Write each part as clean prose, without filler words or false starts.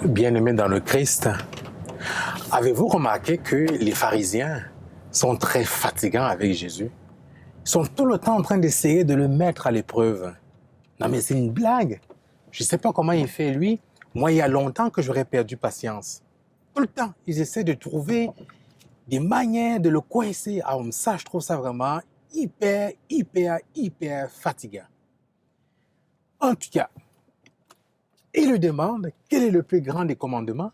Bien-aimés dans le Christ, avez-vous remarqué que les pharisiens sont très fatigants avec Jésus? Ils sont tout le temps en train d'essayer de le mettre à l'épreuve. Non mais c'est une blague. Je ne sais pas comment il fait lui. Moi, il y a longtemps que j'aurais perdu patience. Tout le temps, ils essaient de trouver des manières de le coincer. Ah, ça, je trouve ça vraiment hyper fatigant. En tout cas, il lui demande quel est le plus grand des commandements.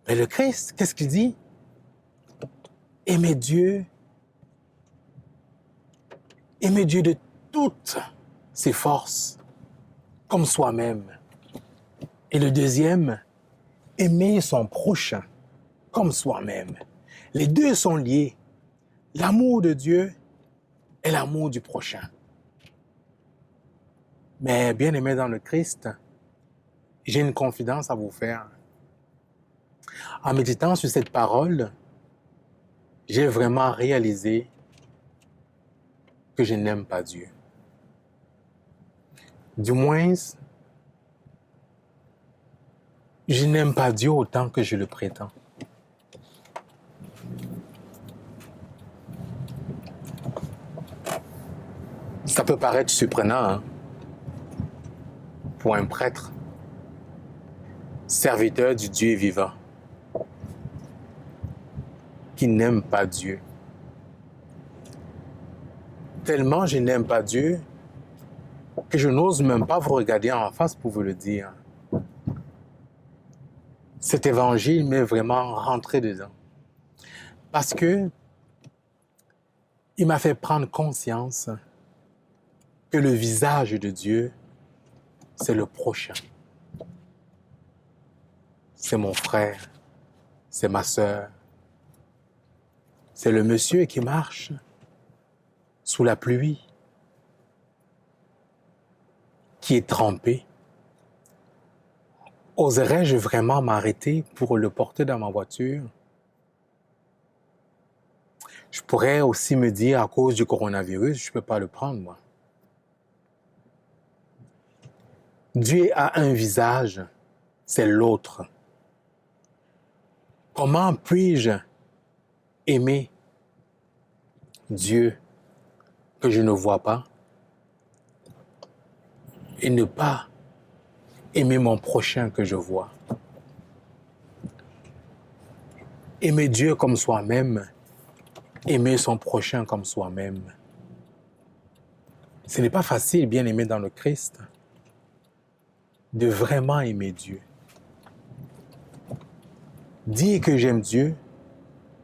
Mais le Christ, qu'est-ce qu'il dit? Aimer Dieu de toutes ses forces, comme soi-même. Et le deuxième, aimer son prochain, comme soi-même. Les deux sont liés. L'amour de Dieu et l'amour du prochain. Mais bien aimé dans le Christ, j'ai une confidence à vous faire. En méditant sur cette parole, j'ai vraiment réalisé que je n'aime pas Dieu. Du moins, je n'aime pas Dieu autant que je le prétends. Ça peut paraître surprenant, hein? Pour un prêtre, serviteur du Dieu vivant, qui n'aime pas Dieu. Tellement je n'aime pas Dieu que je n'ose même pas vous regarder en face pour vous le dire. Cet évangile m'est vraiment rentré dedans. Parce que il m'a fait prendre conscience que le visage de Dieu, c'est le prochain. C'est mon frère, c'est ma sœur. C'est le monsieur qui marche sous la pluie, qui est trempé. Oserais-je vraiment m'arrêter pour le porter dans ma voiture? Je pourrais aussi me dire, à cause du coronavirus, je ne peux pas le prendre, moi. Dieu a un visage, c'est l'autre. Comment puis-je aimer Dieu que je ne vois pas et ne pas aimer mon prochain que je vois? Aimer Dieu comme soi-même, aimer son prochain comme soi-même. Ce n'est pas facile, bien aimé dans le Christ, de vraiment aimer Dieu. Dire que j'aime Dieu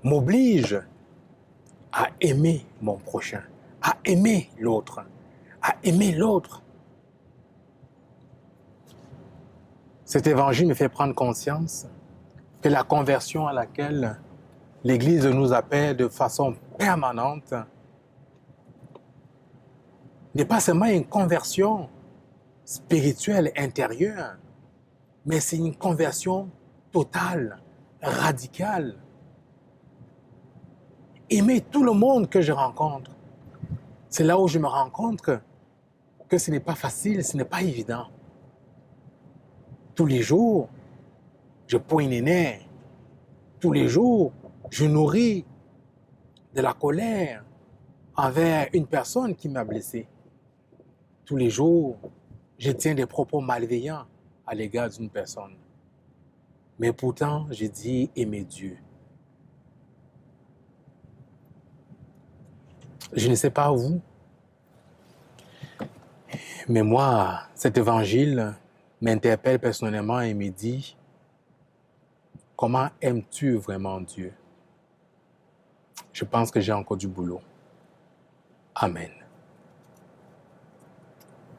m'oblige à aimer mon prochain, à aimer l'autre, à aimer l'autre. Cet évangile me fait prendre conscience que la conversion à laquelle l'Église nous appelle de façon permanente n'est pas seulement une conversion spirituelle intérieure, mais c'est une conversion totale, radicale. Aimer tout le monde que je rencontre. C'est là où je me rends compte que ce n'est pas facile, ce n'est pas évident. Tous les jours, je poigne les nerfs. Tous les jours, je nourris de la colère envers une personne qui m'a blessé. Tous les jours, je tiens des propos malveillants à l'égard d'une personne. Mais pourtant, je dis aimer Dieu. Je ne sais pas vous, mais moi, cet évangile m'interpelle personnellement et me dit, comment aimes-tu vraiment Dieu? Je pense que j'ai encore du boulot. Amen.